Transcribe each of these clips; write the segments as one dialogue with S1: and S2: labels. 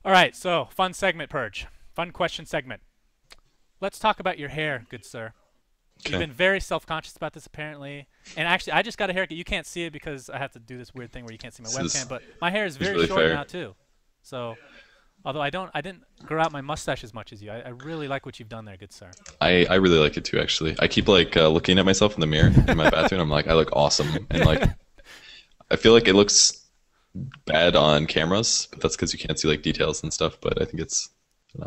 S1: All right, so fun segment, Purge. Fun question segment. Let's talk about your hair, good sir. You've
S2: Okay.
S1: been very self-conscious about this apparently. And actually, I just got a haircut. You can't see it because I have to do this weird thing where you can't see my
S2: This
S1: webcam,
S2: is
S1: but my hair is
S2: this is
S1: very
S2: really
S1: short
S2: fair.
S1: now too. So, although I didn't grow out my mustache as much as you. I really like what you've done there, good sir.
S2: I really like it too, actually. I keep like looking at myself in the mirror in my bathroom. I'm like, I look awesome, and like I feel like it looks bad on cameras, but that's because you can't see like details and stuff. But I think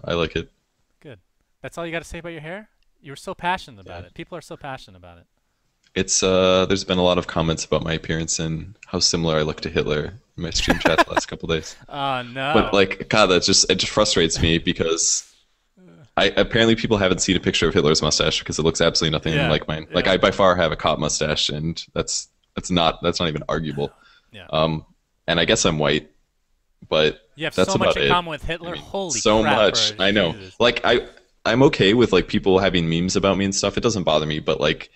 S2: I like it.
S1: Good. That's all you got to say about your hair? You were so passionate
S2: Yeah.
S1: about it. People are so passionate about it.
S2: It's there's been a lot of comments about my appearance and how similar I look to Hitler in my stream chat the last couple days.
S1: Oh
S2: But
S1: no.
S2: like, God, it just frustrates me because I apparently people haven't seen a picture of Hitler's mustache because it looks absolutely nothing
S1: Yeah.
S2: like mine. Like
S1: Yeah.
S2: I by far have a cop mustache, and that's not even arguable.
S1: Yeah.
S2: Um, and I guess I'm white, but
S1: You have
S2: that's
S1: so much
S2: about
S1: in
S2: it.
S1: common with
S2: I
S1: Hitler.
S2: mean,
S1: Holy
S2: so
S1: crap,
S2: much.
S1: Purge.
S2: I know.
S1: Jesus.
S2: Like I'm okay with like people having memes about me and stuff. It doesn't bother me, but like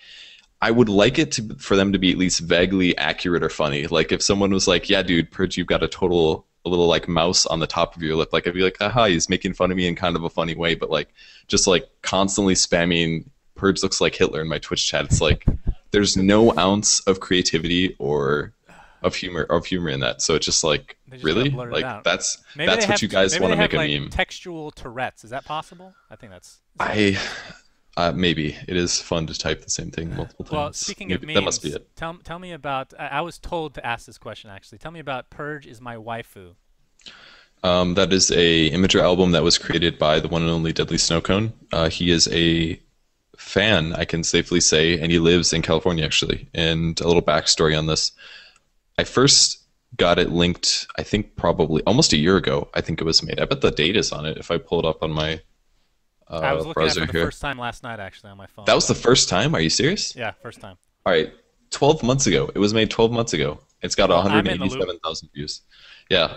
S2: I would like it to for them to be at least vaguely accurate or funny. Like if someone was like, "Yeah, dude, Purge, you've got a little like mouse on the top of your lip," like I'd be like, "Aha, he's making fun of me in kind of a funny way." But like just like constantly spamming Purge looks like Hitler in my Twitch chat. It's like there's no ounce of creativity or of humor in that. So it's just like
S1: They just gotta
S2: really
S1: blurt it
S2: like
S1: out.
S2: that's what you guys
S1: Maybe
S2: want
S1: they
S2: to make
S1: have
S2: a
S1: like
S2: meme.
S1: textual Tourette's. Is that possible? I think that's. Is that?
S2: I maybe it is fun to type the same thing multiple
S1: Well,
S2: times.
S1: speaking of
S2: Maybe that must be
S1: memes,
S2: it.
S1: tell me about. I was told to ask this question actually. Tell me about Purge is my waifu.
S2: That is a Imager album that was created by the one and only Deadly Snowcone. He is a fan, I can safely say, and he lives in California actually. And a little backstory on this: I first got it linked, I think probably almost a year ago. I think it was made. I bet the date is on it if I pull it up on my
S1: I was looking at it for
S2: browser
S1: the
S2: here.
S1: first time last night actually on my phone.
S2: That was the first time. Are you serious?
S1: Yeah, first time.
S2: All right, 12 months ago. It was made 12 months ago. It's got
S1: Well, I'm in the loop.
S2: 187,000 views. Yeah.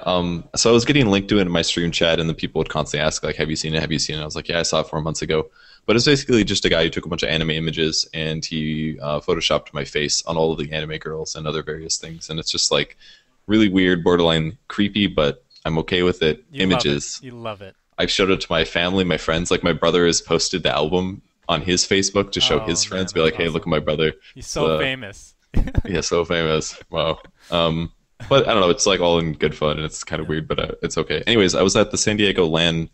S2: So I was getting linked to it in my stream chat, and the people would constantly ask, like, "Have you seen it? Have you seen it?" I was like, "Yeah, I saw it 4 months ago." But it's basically just a guy who took a bunch of anime images and he photoshopped my face on all of the anime girls and other various things, and it's just like really weird, borderline creepy, but I'm okay with it.
S1: You love it.
S2: Images.
S1: You love it.
S2: I've showed it to my family, my friends. Like my brother has posted the album on his Facebook to show
S1: Oh
S2: his
S1: man,
S2: friends, be
S1: that's
S2: like, "Hey, look at
S1: awesome.
S2: my brother."
S1: He's
S2: It's
S1: so famous.
S2: yeah, so famous. Wow. But I don't know. It's like all in good fun, and it's kind of
S1: Yeah.
S2: weird, but it's okay. Anyways, I was at the San Diego LAN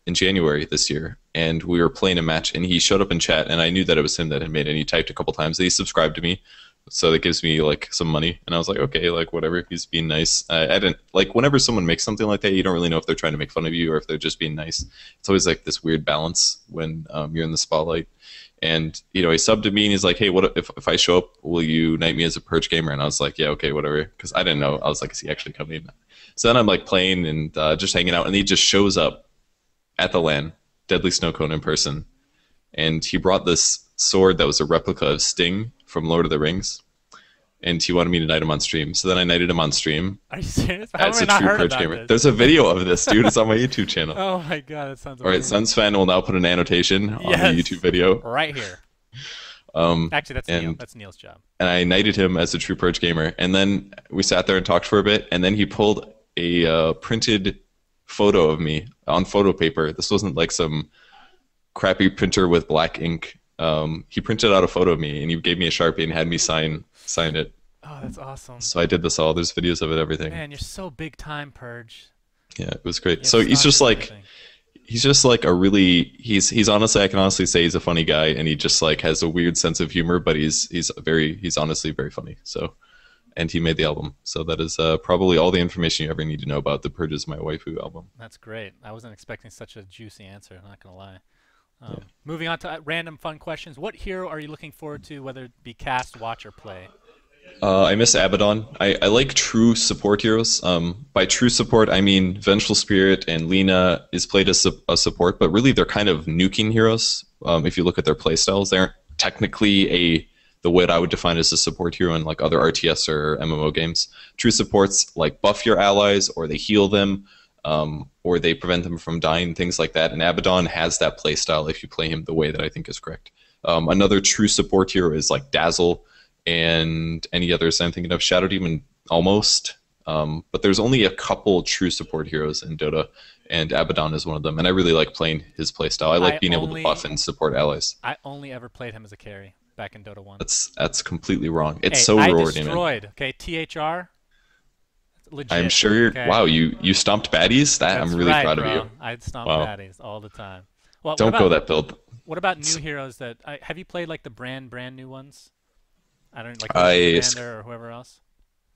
S2: in January this year, and we were playing a match, and he showed up in chat, and I knew that it was him that had made it. And he typed a couple times. And he subscribed to me, so that gives me like some money, and I was like, okay, like whatever. He's being nice. I didn't like whenever someone makes something like that, you don't really know if they're trying to make fun of you or if they're just being nice. It's always like this weird balance when you're in the spotlight. And he subbed to me and he's like, "Hey, what if I show up? Will you knight me as a Purge gamer?" And I was like, "Yeah, okay, whatever," because I didn't know. I was like, "Is he actually coming?" So then I'm like playing and just hanging out, and he just shows up at the LAN, Deadly Snowcone in person, and he brought this sword that was a replica of Sting from Lord of the Rings, and he wanted me to knight him on stream. So then I knighted him on stream
S1: Are you serious? How have
S2: as
S1: I
S2: a
S1: not
S2: true
S1: heard
S2: Purge
S1: about
S2: gamer.
S1: this?
S2: There's a video of this, dude. It's on my YouTube channel.
S1: Oh my god, that sounds
S2: All right,
S1: amazing.
S2: SUNSfan will now put an annotation on the
S1: Yes.
S2: YouTube video.
S1: Right here.
S2: Um,
S1: Actually, that's Neil.
S2: and
S1: That's Neil's job.
S2: and I knighted him as a true Purge gamer. And then we sat there and talked for a bit, and then he pulled a printed photo of me on photo paper. This wasn't like some crappy printer with black ink. He printed out a photo of me, and he gave me a Sharpie and had me sign it.
S1: Oh, that's awesome.
S2: So I did this all. There's videos of it, everything.
S1: Man, you're so big time, Purge.
S2: Yeah, it was great.
S1: You
S2: So
S1: have stocks and everything.
S2: he's just like a really he's honestly, I can honestly say he's a funny guy, and he just like has a weird sense of humor, but he's honestly very funny. So, and he made the album. So that is probably all the information you ever need to know about the Purge is My Waifu album.
S1: That's great. I wasn't expecting such a juicy answer. I'm not gonna lie.
S2: Yeah.
S1: Moving on to random fun questions. What hero are you looking forward to, whether it be cast, watch, or play?
S2: I miss Abaddon. I like true support heroes. By true support, I mean Vengeful Spirit and Lina is played as a support, but really they're kind of nuking heroes. If you look at their playstyles, they aren't technically the what I would define as a support hero in like other RTS or MMO games. True supports like buff your allies, or they heal them, or they prevent them from dying, things like that. And Abaddon has that playstyle if you play him the way that I think is correct. Another true support hero is like Dazzle and any others I'm thinking of. Shadow Demon almost. But there's only a couple true support heroes in Dota, and Abaddon is one of them. And I really like playing his playstyle. I like being able to buff and support allies.
S1: I only ever played him as a carry back in Dota 1.
S2: That's completely wrong. It's
S1: Hey,
S2: so
S1: I
S2: rewarding,
S1: destroyed.
S2: man.
S1: Okay, THR. Legit.
S2: I'm sure you're.
S1: Okay?
S2: Wow, you stomped baddies. That
S1: That's
S2: I'm really
S1: right,
S2: proud
S1: bro.
S2: of you.
S1: I'd stomp
S2: Wow.
S1: baddies all the time. Well,
S2: Don't go that build.
S1: what about new heroes that have you played like the brand new ones? I don't like
S2: I
S1: Commander or whoever else.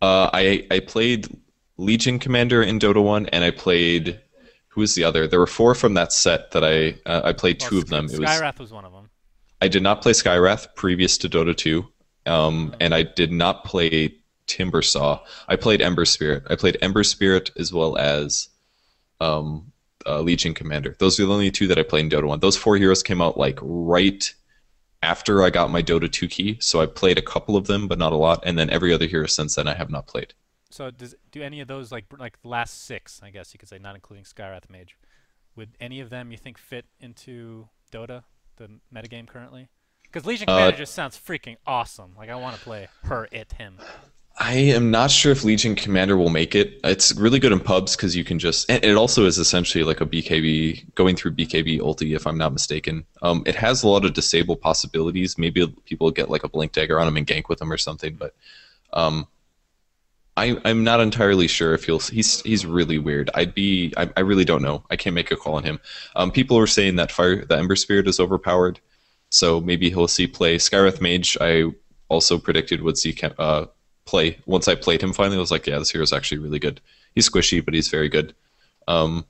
S2: I played Legion Commander in Dota 1, and I played who was the other? There were four from that set that I played
S1: Well,
S2: two of them. It was
S1: Skyrath was one of them.
S2: I did not play Skywrath previous to Dota 2, and I did not play Timbersaw. I played Ember Spirit. I played Ember Spirit as well as Legion Commander. Those are the only two that I played in Dota 1. Those four heroes came out like right after I got my Dota 2 key, so I played a couple of them, but not a lot. And then every other hero since then I have not played.
S1: So do any of those like the last six, I guess you could say, not including Skyrath Mage, would any of them you think fit into Dota, the metagame currently? Because Legion Commander just sounds freaking awesome. Like I want to play her, him.
S2: I am not sure if Legion Commander will make it. It's really good in pubs because you can just, and it also is essentially like a BKB, going through BKB ulti if I'm not mistaken. It has a lot of disable possibilities. Maybe people get like a Blink Dagger on him and gank with him or something, but I'm not entirely sure if he's really weird. I really don't know. I can't make a call on him. People are saying that the Ember Spirit is overpowered, so maybe he'll see play. Skywrath Mage I also predicted would see play. Once I played him finally, I was like, yeah, this hero's actually really good. He's squishy, but he's very good. I'm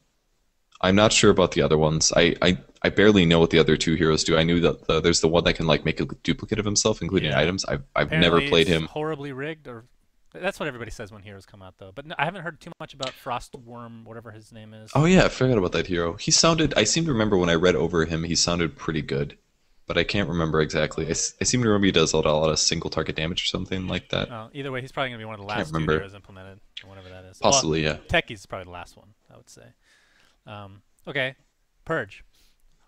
S2: not sure about the other ones. I barely know what the other two heroes do. I knew that there's the one that can like make a duplicate of himself, including items. I've never played him.
S1: Horribly rigged, or that's what everybody says when heroes come out, though. But no, I haven't heard too much about Frostworm, whatever his name is.
S2: Oh yeah, I forgot about that hero. I seem to remember when I read over him, he sounded pretty good. But I can't remember exactly. I seem to remember he does a lot of single target damage or something like that.
S1: Oh, either way, he's probably going to be one of the last two heroes implemented, or whatever that is.
S2: Possibly, yeah.
S1: Techie's probably the last one, I would say. Okay, Purge.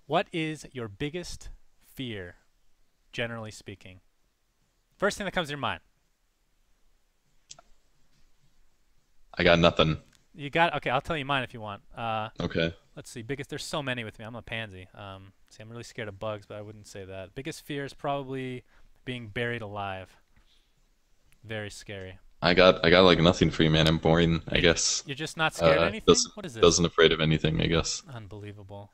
S1: What is your biggest fear, generally speaking? First thing that comes to your mind.
S2: I got nothing.
S1: Okay, I'll tell you mine if you want.
S2: Okay.
S1: Let's see. There's so many with me. I'm a pansy. See, I'm really scared of bugs, but I wouldn't say that. Biggest fear is probably being buried alive. Very scary.
S2: I got like nothing for you, man. I'm boring, I guess.
S1: You're just not scared of anything? What is this?
S2: Doesn't afraid of anything, I guess.
S1: Unbelievable.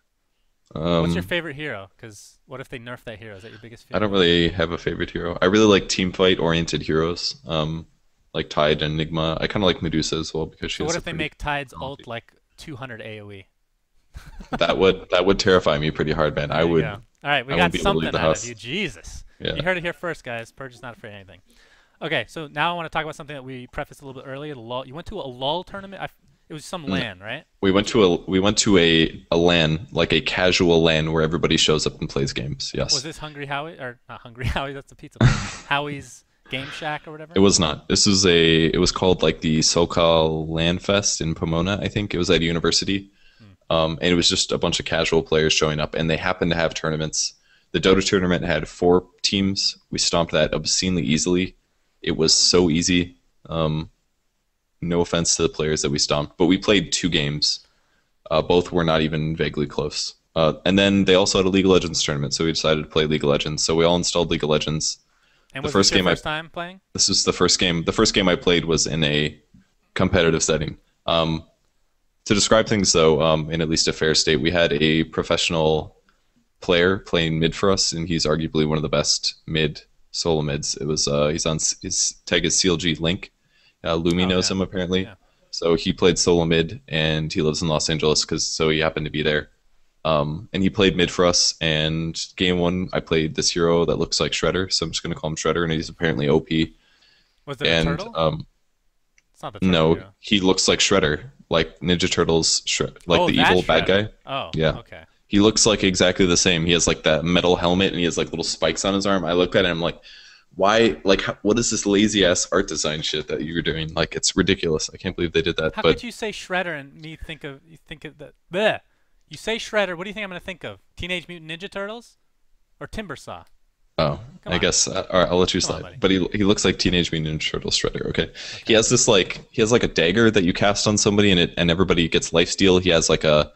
S1: What's your favorite hero? Because what if they nerf that hero? Is that your biggest fear?
S2: I don't really have a favorite hero. I really like team fight oriented heroes. Like Tide and Enigma. I kind of like Medusa as well because she.
S1: So what if they make Tide's ult like 200 AOE?
S2: that would terrify me pretty hard, man. I would.
S1: All right, we got something out of you. Jesus.
S2: Yeah.
S1: You heard it here first, guys. Purge is not afraid of anything. Okay, so now I want to talk about something that we prefaced a little bit earlier. You went to a LOL tournament. It was some LAN, right?
S2: We went to a LAN, like a casual LAN where everybody shows up and plays games. Yes.
S1: Was this Hungry Howie or not Hungry Howie? That's the pizza place. Howie's Game Shack or whatever?
S2: It was not. It was called like the SoCal LAN Fest in Pomona, I think. It was at a university. And it was just a bunch of casual players showing up, and they happened to have tournaments. The Dota tournament had 4 teams. We stomped that obscenely easily. It was so easy. No offense to the players that we stomped, but we played 2 games. Both were not even vaguely close. And then they also had a League of Legends tournament, so we decided to play League of Legends. So we all installed League of Legends.
S1: And was this your first time playing?
S2: This was the first game. The first game I played was in a competitive setting. To describe things, though, in at least a fair state, we had a professional player playing mid for us, and he's arguably one of the best solo mids. It was his tag is CLG Link. Lumi knows him apparently, so he played solo mid, and he lives in Los Angeles, so he happened to be there. And he played mid for us. And game 1, I played this hero that looks like Shredder, so I'm just gonna call him Shredder, and he's apparently OP.
S1: Was it a turtle? It's not the turtle.
S2: No,
S1: hero.
S2: He looks like Shredder. Like Ninja Turtles, like the evil bad guy.
S1: Oh,
S2: yeah.
S1: Okay.
S2: He looks like exactly the same. He has like that metal helmet, and he has like little spikes on his arm. I looked at it and I'm like, why? Like, what is this lazy ass art design shit that you're doing? Like, it's ridiculous. I can't believe they did that.
S1: How could you say Shredder and me think of that? Bleh. You say Shredder. What do you think I'm gonna think of? Teenage Mutant Ninja Turtles, or Timbersaw?
S2: Oh,
S1: Come
S2: I
S1: on.
S2: guess. All right, I'll let you
S1: Come on,
S2: slide.
S1: buddy.
S2: But he looks like Teenage Mutant Ninja Turtle Shredder. Okay. He
S1: Okay.
S2: has this he has like a dagger that you cast on somebody, and everybody gets lifesteal. He has like a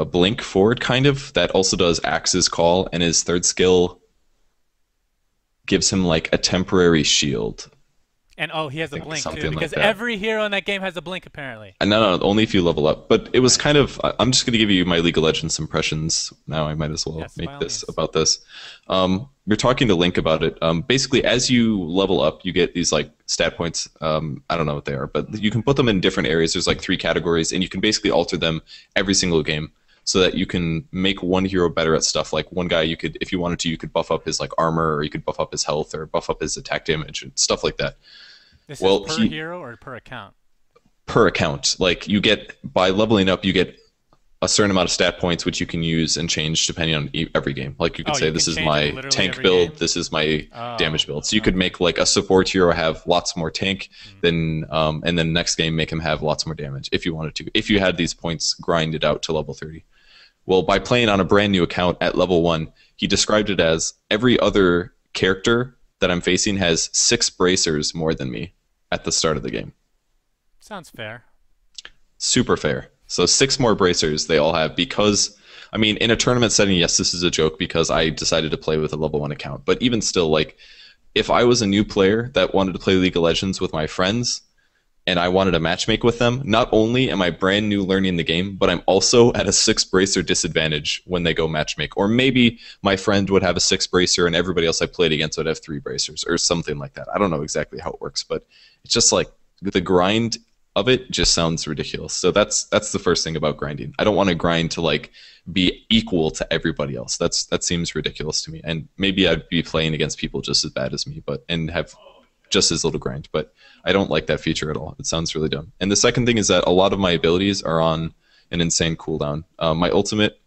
S2: blink forward kind of that also does Axe's Call, and his third skill gives him like a temporary shield.
S1: And oh, he
S2: I
S1: has a
S2: think
S1: blink too,
S2: something like
S1: because
S2: that.
S1: every hero in that game has a blink apparently.
S2: No, only if you level up. But it was
S1: Right.
S2: kind of. I'm just going to give you my League of Legends impressions now. I might as well
S1: Yes, by
S2: make
S1: all
S2: this
S1: means.
S2: about this. You're talking to Link about it. Basically, as you level up, you get these like stat points. I don't know what they are, but you can put them in different areas. There's like 3 categories, and you can basically alter them every single game so that you can make one hero better at stuff. Like one guy, you could, if you wanted to, you could buff up his like armor, or you could buff up his health, or buff up his attack damage, and stuff like that.
S1: This is
S2: Well,
S1: per hero or per account?
S2: per account. Like you get by leveling up, you get a certain amount of stat points which you can use and change depending on every game. Like you could
S1: Oh,
S2: say
S1: you
S2: this
S1: can
S2: is
S1: change it
S2: my
S1: literally
S2: tank
S1: every
S2: build,
S1: game?
S2: this is my
S1: Oh,
S2: damage build. So you could
S1: okay.
S2: make like a support hero have lots more tank than and then next game make him have lots more damage if you wanted to. If you had these points grinded out to level 30. Well, by playing on a brand new account at level 1, he described it as every other character that I'm facing has 6 bracers more than me at the start of the game.
S1: Sounds fair.
S2: Super fair. So 6 more bracers they all have because, I mean, in a tournament setting, yes, this is a joke because I decided to play with a level 1 account. But even still, like, if I was a new player that wanted to play League of Legends with my friends and I wanted to matchmake with them, not only am I brand new learning the game, but I'm also at a 6 bracer disadvantage when they go matchmake. Or maybe my friend would have a 6 bracer and everybody else I played against would have 3 bracers or something like that. I don't know exactly how it works, but it's just like the grind of it just sounds ridiculous. So that's the first thing about grinding. I don't want to grind to like be equal to everybody else. That seems ridiculous to me. And maybe I'd be playing against people just as bad as me, but and have just as little grind. But I don't like that feature at all. It sounds really dumb. And the second thing is that a lot of my abilities are on an insane cooldown. My ultimate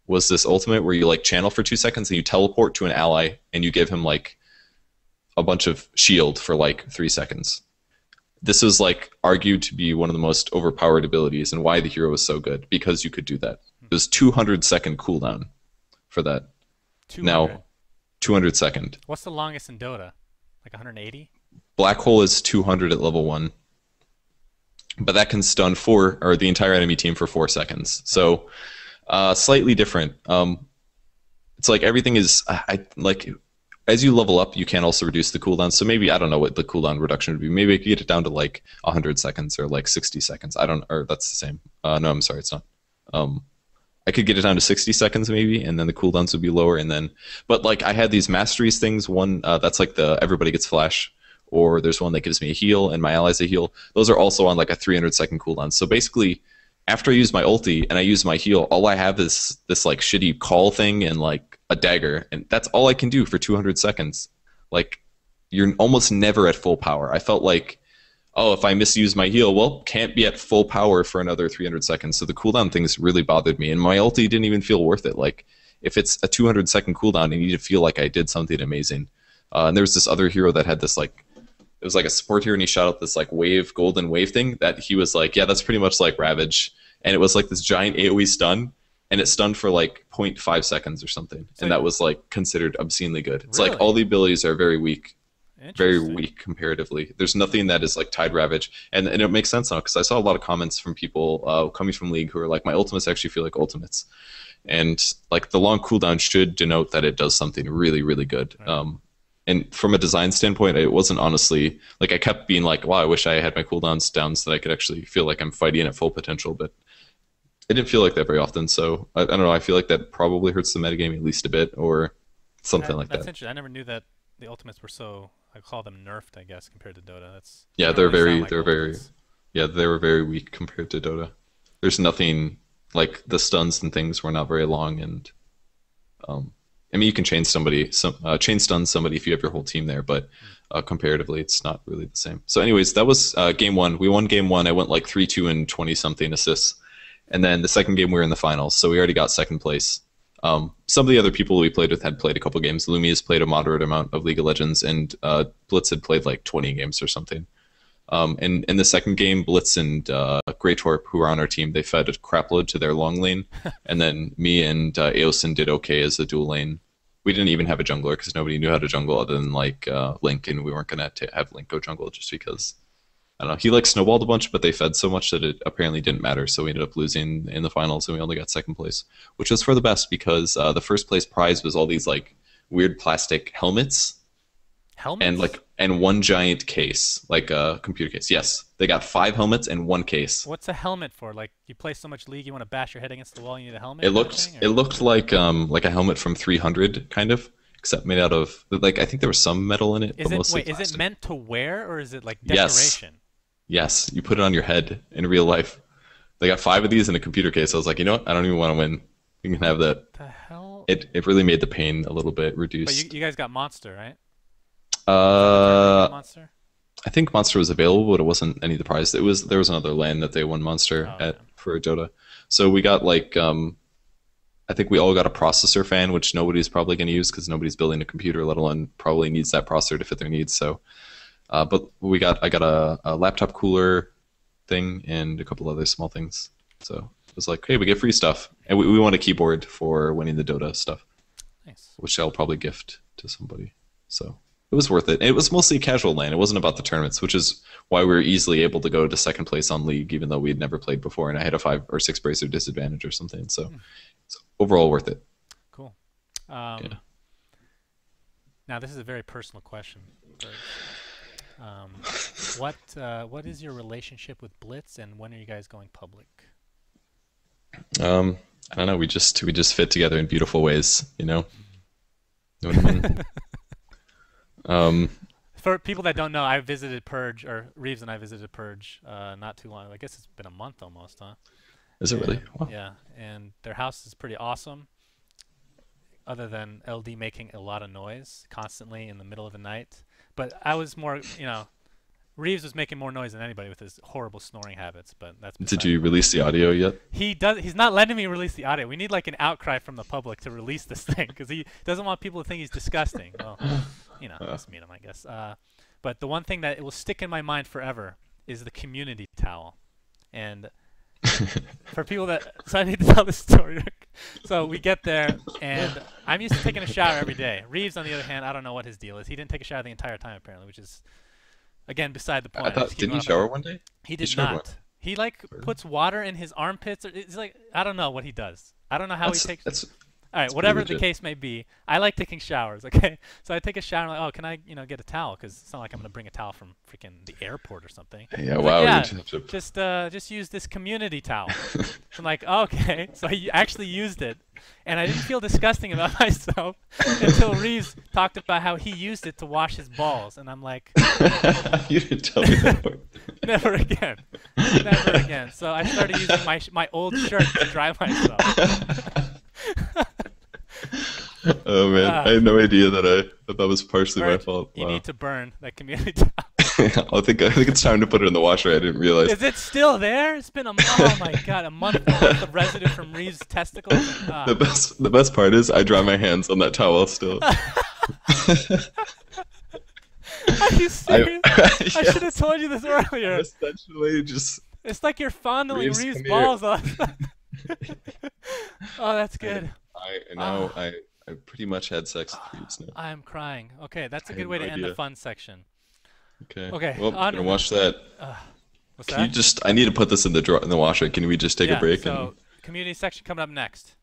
S2: was this ultimate where you like channel for 2 seconds and you teleport to an ally and you give him like a bunch of shield for like 3 seconds. This was like argued to be one of the most overpowered abilities and why the hero was so good because you could do that. It was 200-second cooldown for that.
S1: 200.
S2: Now 200-second.
S1: What's the longest in Dota? Like 180?
S2: Black hole is 200 at level 1. But that can stun the entire enemy team for 4 seconds. So slightly different. It's like everything is as you level up, you can also reduce the cooldown. So maybe I don't know what the cooldown reduction would be. Maybe I could get it down to like 100 seconds or like 60 seconds. Or that's the same. No, I'm sorry, it's not. I could get it down to 60 seconds maybe, and then the cooldowns would be lower. But like I had these masteries things. One that's like the everybody gets flash, or there's one that gives me a heal and my allies a heal. Those are also on like a 300-second cooldown. So basically, after I use my ulti and I use my heal, all I have is this like shitty call thing and like a dagger, and that's all I can do for 200 seconds. Like, you're almost never at full power. I felt like, oh, if I misuse my heal, well, can't be at full power for another 300 seconds. So the cooldown things really bothered me, and my ulti didn't even feel worth it. Like, if it's a 200-second cooldown, I need to feel like I did something amazing. And there was this other hero that had this like, it was like a support hero, and he shot out this like golden wave thing that he was like, yeah, that's pretty much like Ravage, and it was like this giant AoE stun. And it stunned for like 0.5 seconds or something. And that was like considered obscenely good. It's like all the abilities are very weak comparatively. There's nothing that is like Tide Ravage. And it makes sense now because I saw a lot of comments from people coming from League who are like, my ultimates actually feel like ultimates. And like the long cooldown should denote that it does something really, really good. Right. And from a design standpoint, it wasn't honestly, like I kept being like, wow, I wish I had my cooldowns down so that I could actually feel like I'm fighting at full potential. But it didn't feel like that very often, so I don't know. I feel like that probably hurts the metagame at least a bit, or something like that.
S1: That's interesting. I never knew that the ultimates were so, I call them nerfed, I guess, compared to Dota.
S2: They were very weak compared to Dota. There's nothing like the stuns and things were not very long, and I mean you can chain stun somebody if you have your whole team there, but comparatively it's not really the same. So, anyways, that was game 1. We won game 1. I went like 3-2 and 20-something assists. And then the second game we were in the finals, so we already got second place. Some of the other people we played with had played a couple games. Lumi has played a moderate amount of League of Legends, and Blitz had played like 20 games or something. And in the second game, Blitz and Greytorp, who were on our team, they fed a crapload to their long lane, and then me and Aosin did okay as a dual lane. We didn't even have a jungler because nobody knew how to jungle other than like Link, and we weren't gonna have Link go jungle just because I don't know. He like snowballed a bunch, but they fed so much that it apparently didn't matter. So we ended up losing in the finals, and we only got second place, which was for the best because the first place prize was all these like weird plastic helmets.
S1: Helmets?
S2: And one giant case, like a computer case. Yes, they got 5 helmets and 1 case.
S1: What's a helmet for? Like you play so much League, you want to bash your head against the wall, you need a helmet?
S2: It looked like a helmet from 300 kind of, except made out of like I think there was some metal in it.
S1: Is
S2: but
S1: it
S2: mostly
S1: wait? Is it meant to wear or is it like
S2: Yes.
S1: decoration?
S2: Yes, you put it on your head in real life. They got 5 of these in a computer case. I was like, you know what? I don't even want to win. You can have that.
S1: What the hell?
S2: It really made the pain a little bit reduced.
S1: But you guys got Monster, right?
S2: Monster. I think Monster was available, but it wasn't any of the prize. There was another LAN that they won Monster for Dota. So we got like I think we all got a processor fan, which nobody's probably going to use because nobody's building a computer, let alone probably needs that processor to fit their needs. So, but I got a laptop cooler thing and a couple other small things. So it was like, hey, we get free stuff, and we want a keyboard for winning the Dota stuff,
S1: Nice.
S2: which I'll probably gift to somebody. So it was worth it. It was mostly casual lane. It wasn't about the tournaments, which is why we were easily able to go to second place on League, even though we had never played before, and I had a 5 or 6 bracer disadvantage or something. So, so overall worth it.
S1: Cool.
S2: Yeah.
S1: Now this is a very personal question. What is your relationship with Blitz, and when are you guys going public?
S2: I don't know. We just fit together in beautiful ways, you know. Know what I mean?
S1: For people that don't know, I visited Purge, or Reeves and I visited Purge not too long. I guess it's been a month almost, huh?
S2: Is it really? Wow.
S1: Yeah, and their house is pretty awesome. Other than LD making a lot of noise constantly in the middle of the night, but I was more, Reeves was making more noise than anybody with his horrible snoring habits. But that's.
S2: Did you release the audio yet?
S1: He's not letting me release the audio. We need like an outcry from the public to release this thing because he doesn't want people to think he's disgusting. Well, let's meet him, I guess. But the one thing that it will stick in my mind forever is the community towel, and for people so I need to tell this story. So we get there, and I'm used to taking a shower every day. Reeves, on the other hand, I don't know what his deal is. He didn't take a shower the entire time apparently, which is. Again, beside the point.
S2: Didn't he shower one day?
S1: He did not. He like puts water in his armpits. It's like I don't know what he does. I don't know how he takes. All right, whatever the case may be, I like taking showers. Okay, so I take a shower. And I'm like, oh, can I, get a towel? Because it's not like I'm gonna bring a towel from freaking the airport or something.
S2: Yeah, wow.
S1: Like, yeah, just use this community towel. So I'm like, oh, okay. So I actually used it, and I didn't feel disgusting about myself until Reeves talked about how he used it to wash his balls, and I'm like,
S2: you didn't tell me that part.
S1: Never again. Never again. So I started using my old shirt to dry myself.
S2: Oh man, I had no idea that was partially my fault.
S1: You need to burn that community towel.
S2: I think it's time to put it in the washer. I didn't realize.
S1: Is it still there? It's been a month worth of residue from Reeves' testicles.
S2: The best part is I dry my hands on that towel still.
S1: Are you serious? I should have told you this earlier.
S2: Essentially, just.
S1: It's like you're fondling Reeves' balls all the time. Oh, that's good.
S2: I pretty much had sex with Reeves now.
S1: I'm crying. Okay, that's a good way to end the fun section.
S2: Okay.
S1: Okay.
S2: Well, I'm gonna watch that.
S1: What's that?
S2: I need to put this in the washer. Can we just take a break?
S1: So, community section coming up next.